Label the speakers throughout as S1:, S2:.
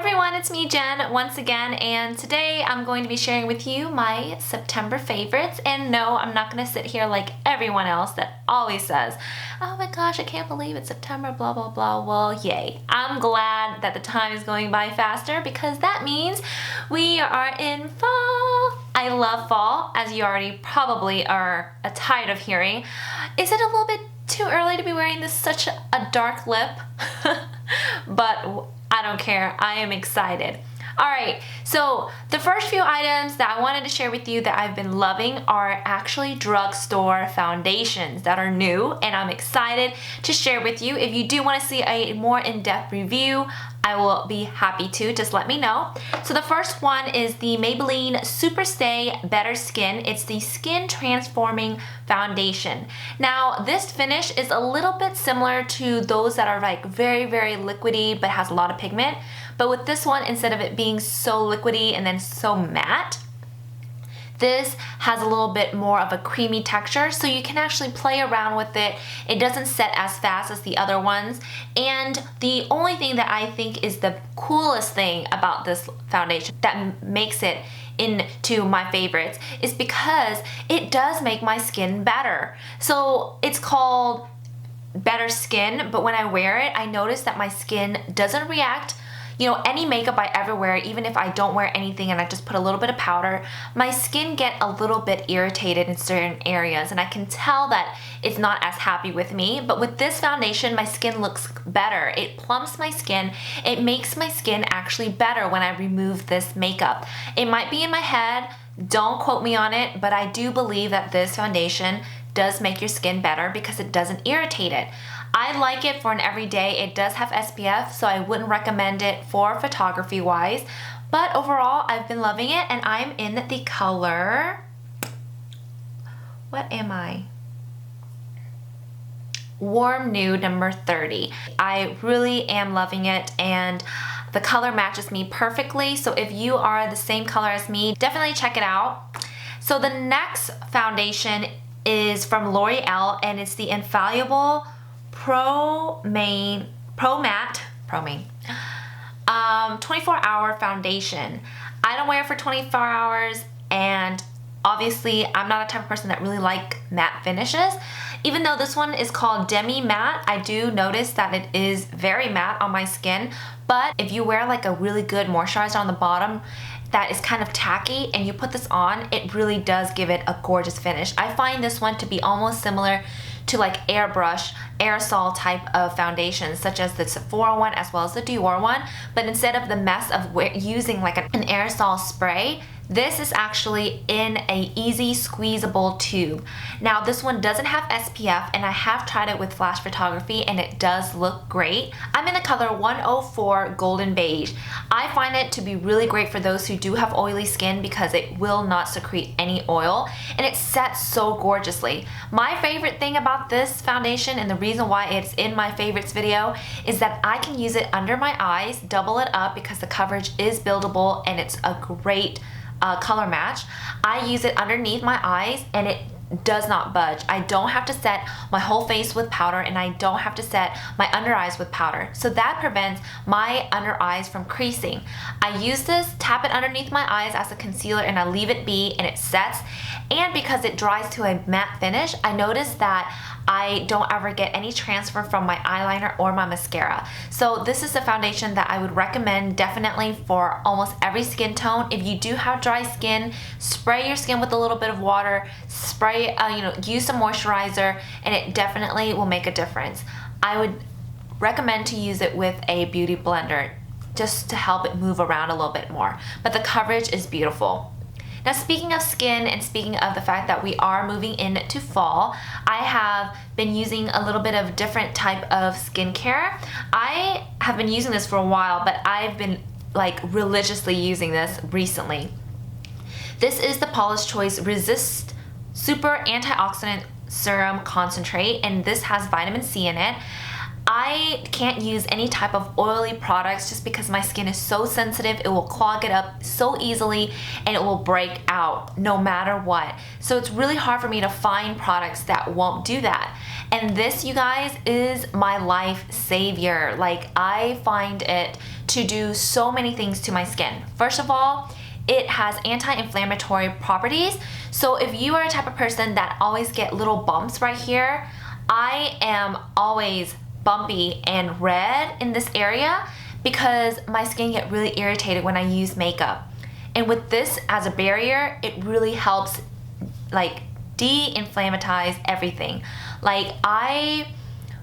S1: everyone, it's me Jen once again, and today I'm going to be sharing with you my September favorites. And no, I'm not going to sit here like everyone else that always says, oh my gosh, I can't believe it's September, blah blah blah. Well, yay. I'm glad that the time is going by faster because that means we are in fall. I love fall, as you already probably are tired of hearing. Is it a little bit too early to be wearing this such a dark lip? But I don't care. I am excited. Alright, so the first few items that I wanted to share with you that I've been loving are actually drugstore foundations that are new, and I'm excited to share with you. If you do want to see a more in-depth review, I will be happy to. Just let me know. So the first one is the Maybelline SuperStay Better Skin. It's the Skin Transforming Foundation. Now, this finish is a little bit similar to those that are like very, very liquidy but has a lot of pigment. But with this one, instead of it being so liquidy and then so matte, this has a little bit more of a creamy texture, so you can actually play around with it. It doesn't set as fast as the other ones. And the only thing that I think is the coolest thing about this foundation that makes it into my favorites is because it does make my skin better. So it's called Better Skin, but when I wear it, I notice that my skin doesn't react. You know, any makeup I ever wear, even if I don't wear anything and I just put a little bit of powder, my skin get a little bit irritated in certain areas, and I can tell that it's not as happy with me. But with this foundation, my skin looks better. It plumps my skin. It makes my skin actually better when I remove this makeup. It might be in my head, don't quote me on it, but I do believe that this foundation does make your skin better because it doesn't irritate it. I like it for an everyday. It does have SPF, so I wouldn't recommend it for photography wise. But overall, I've been loving it, and I'm in the color, what am I? Warm Nude number 30. I really am loving it, and the color matches me perfectly. So if you are the same color as me, definitely check it out. So the next foundation is from L'Oreal, and it's the Infallible Pro Matte 24-hour foundation. I don't wear it for 24 hours, and obviously I'm not a type of person that really like matte finishes. Even though this one is called Demi Matte, I do notice that it is very matte on my skin. But if you wear like a really good moisturizer on the bottom that is kind of tacky and you put this on, it really does give it a gorgeous finish. I find this one to be almost similar to like airbrush, aerosol type of foundations, such as the Sephora one as well as the Dior one. But instead of the mess of using like an aerosol spray, this is actually in a easy squeezable tube. Now this one doesn't have SPF, and I have tried it with flash photography and it does look great. I'm in the color 104 Golden Beige. I find it to be really great for those who do have oily skin because it will not secrete any oil, and it sets so gorgeously. My favorite thing about this foundation, and the reason why it's in my favorites video, is that I can use it under my eyes, double it up because the coverage is buildable and it's a great color match. I use it underneath my eyes and it does not budge. I don't have to set my whole face with powder, and I don't have to set my under eyes with powder. So that prevents my under eyes from creasing. I use this, tap it underneath my eyes as a concealer, and I leave it be, and it sets. And because it dries to a matte finish, I notice that I don't ever get any transfer from my eyeliner or my mascara. So this is a foundation that I would recommend definitely for almost every skin tone. If you do have dry skin, spray your skin with a little bit of water, spray, use some moisturizer, and it definitely will make a difference. I would recommend to use it with a beauty blender just to help it move around a little bit more. But the coverage is beautiful. Now, speaking of skin and speaking of the fact that we are moving into fall, I have been using a little bit of different type of skincare. I have been using this for a while, but I've been like religiously using this recently. This is the Paula's Choice Resist Super Antioxidant Serum Concentrate, and this has vitamin C in it. I can't use any type of oily products just because my skin is so sensitive. It will clog it up so easily and it will break out no matter what. So it's really hard for me to find products that won't do that. And this, you guys, is my life savior. Like, I find it to do so many things to my skin. First of all, it has anti-inflammatory properties. So if you are a type of person that always get little bumps right here, I am always bumpy and red in this area because my skin get really irritated when I use makeup. And with this as a barrier, it really helps like de-inflammatize everything. Like I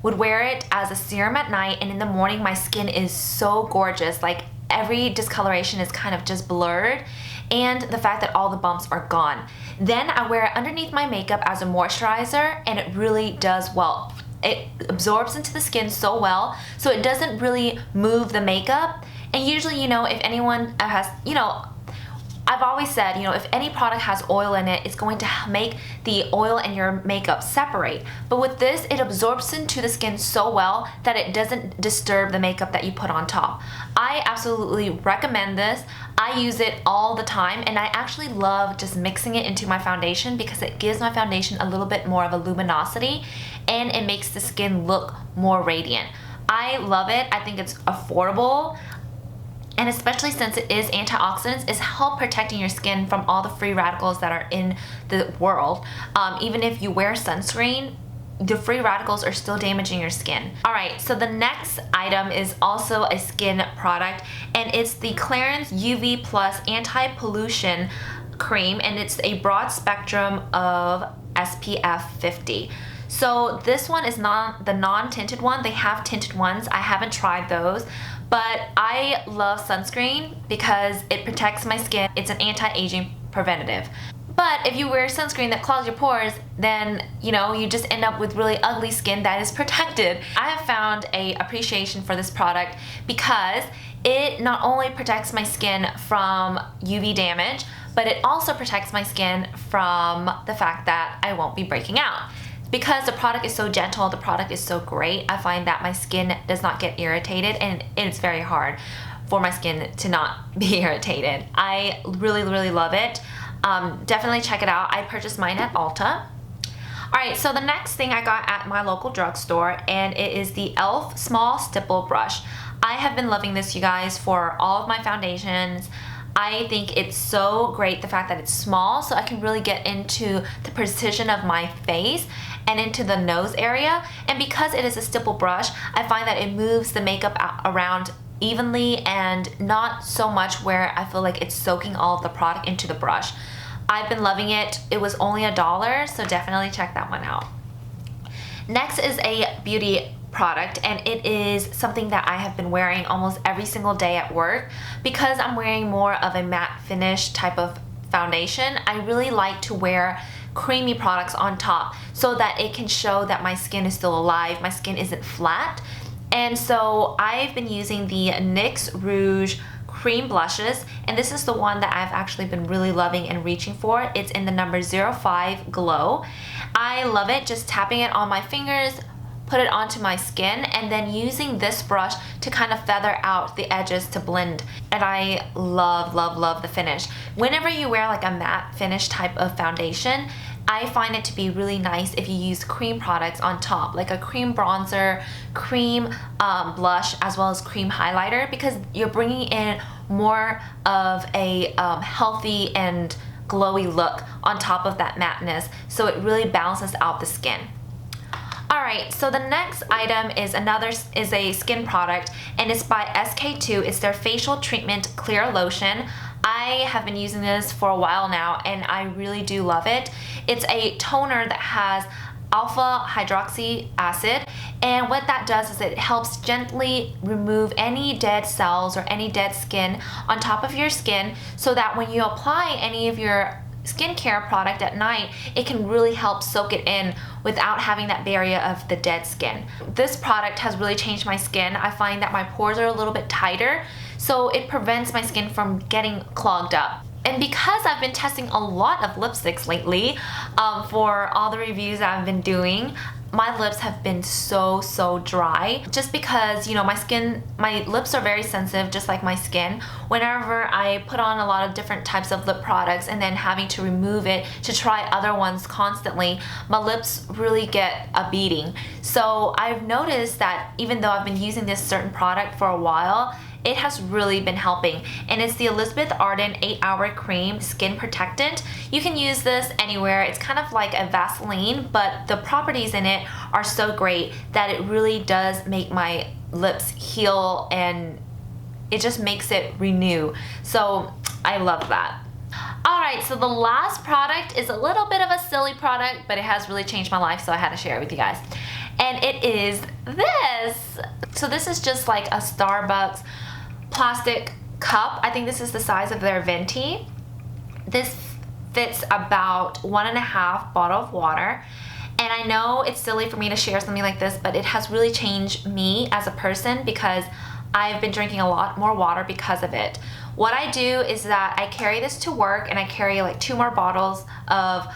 S1: would wear it as a serum at night, and in the morning my skin is so gorgeous. Like every discoloration is kind of just blurred, and the fact that all the bumps are gone. Then I wear it underneath my makeup as a moisturizer, and it really does well. It absorbs into the skin so well, so it doesn't really move the makeup. And usually, you know, if anyone has, you know, I've always said, you know, if any product has oil in it, it's going to make the oil and your makeup separate. But with this, it absorbs into the skin so well that it doesn't disturb the makeup that you put on top. I absolutely recommend this. I use it all the time, and I actually love just mixing it into my foundation because it gives my foundation a little bit more of a luminosity, and it makes the skin look more radiant. I love it. I think it's affordable. And especially since it is antioxidants, it's help protecting your skin from all the free radicals that are in the world. Even if you wear sunscreen, the free radicals are still damaging your skin. All right, so the next item is also a skin product, and it's the Clairins UV Plus Anti-Pollution Cream, and it's a broad spectrum of SPF 50. So this one is not the non-tinted one. They have tinted ones. I haven't tried those. But I love sunscreen because it protects my skin. It's an anti-aging preventative. But if you wear sunscreen that clogs your pores, then you know you just end up with really ugly skin that is protected. I have found a appreciation for this product because it not only protects my skin from UV damage, but it also protects my skin from the fact that I won't be breaking out. Because the product is so gentle, the product is so great, I find that my skin does not get irritated, and it's very hard for my skin to not be irritated. I really, really love it. Definitely check it out. I purchased mine at Ulta. Alright, so the next thing I got at my local drugstore, and it is the e.l.f. Small Stipple Brush. I have been loving this, you guys, for all of my foundations. I think it's so great, the fact that it's small, so I can really get into the precision of my face and into the nose area. And because it is a stipple brush, I find that it moves the makeup around evenly and not so much where I feel like it's soaking all of the product into the brush. I've been loving it. It was only $1, so definitely check that one out. Next is a beauty product, and it is something that I have been wearing almost every single day at work. Because I'm wearing more of a matte finish type of foundation, I really like to wear creamy products on top so that it can show that my skin is still alive, my skin isn't flat. And so I've been using the NYX Rouge cream blushes, and this is the one that I've actually been really loving and reaching for. It's in the number 05 Glow. I love it, just tapping it on my fingers, put it onto my skin, and then using this brush to kind of feather out the edges to blend. And I love, love, love the finish. Whenever you wear like a matte finish type of foundation, I find it to be really nice if you use cream products on top, like a cream bronzer, cream blush, as well as cream highlighter, because you're bringing in more of a healthy and glowy look on top of that matteness, so it really balances out the skin. Alright, so the next item is a skin product, and it's by SK-II. It's their facial treatment clear lotion. I have been using this for a while now, and I really do love it. It's a toner that has alpha hydroxy acid, and what that does is it helps gently remove any dead cells or any dead skin on top of your skin, so that when you apply any of your skincare product at night, it can really help soak it in without having that barrier of the dead skin. This product has really changed my skin. I find that my pores are a little bit tighter, so it prevents my skin from getting clogged up. And because I've been testing a lot of lipsticks lately for all the reviews I've been doing, my lips have been so dry, just because, you know, my lips are very sensitive, just like my skin. Whenever I put on a lot of different types of lip products and then having to remove it to try other ones constantly, my lips really get a beating. So I've noticed that even though I've been using this certain product for a while, it has really been helping. And it's the Elizabeth Arden 8-Hour Cream Skin Protectant. You can use this anywhere. It's kind of like a Vaseline, but the properties in it are so great that it really does make my lips heal, and it just makes it renew. So I love that. Alright, so the last product is a little bit of a silly product, but it has really changed my life, so I had to share it with you guys. And it is this. So this is just like a Starbucks plastic cup. I think this is the size of their Venti. This fits about 1.5 bottle of water. And I know it's silly for me to share something like this, but it has really changed me as a person because I've been drinking a lot more water because of it. What I do is that I carry this to work, and I carry like 2 more bottles of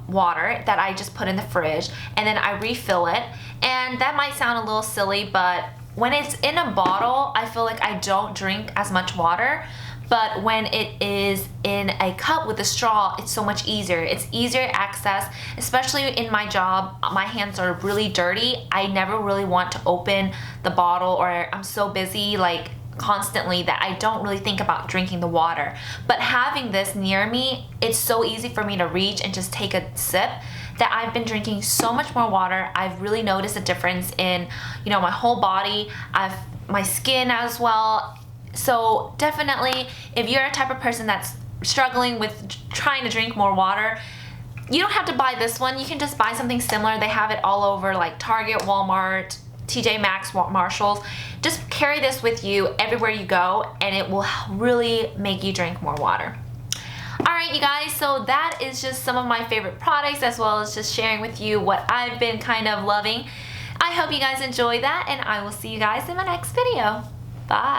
S1: water that I just put in the fridge, and then I refill it. And that might sound a little silly, but when it's in a bottle, I feel like I don't drink as much water. But when it is in a cup with a straw, it's so much easier. It's easier to access, especially in my job. My hands are really dirty. I never really want to open the bottle, or I'm so busy like constantly that I don't really think about drinking the water. But having this near me, it's so easy for me to reach and just take a sip that I've been drinking so much more water. I've really noticed a difference in, you know, my whole body, my skin as well. So definitely, if you're a type of person that's struggling with trying to drink more water, you don't have to buy this one. You can just buy something similar. They have it all over, like Target, Walmart, TJ Maxx, Marshalls. Just carry this with you everywhere you go, and it will really make you drink more water. Alright you guys, so that is just some of my favorite products, as well as just sharing with you what I've been kind of loving. I hope you guys enjoy that, and I will see you guys in my next video. Bye!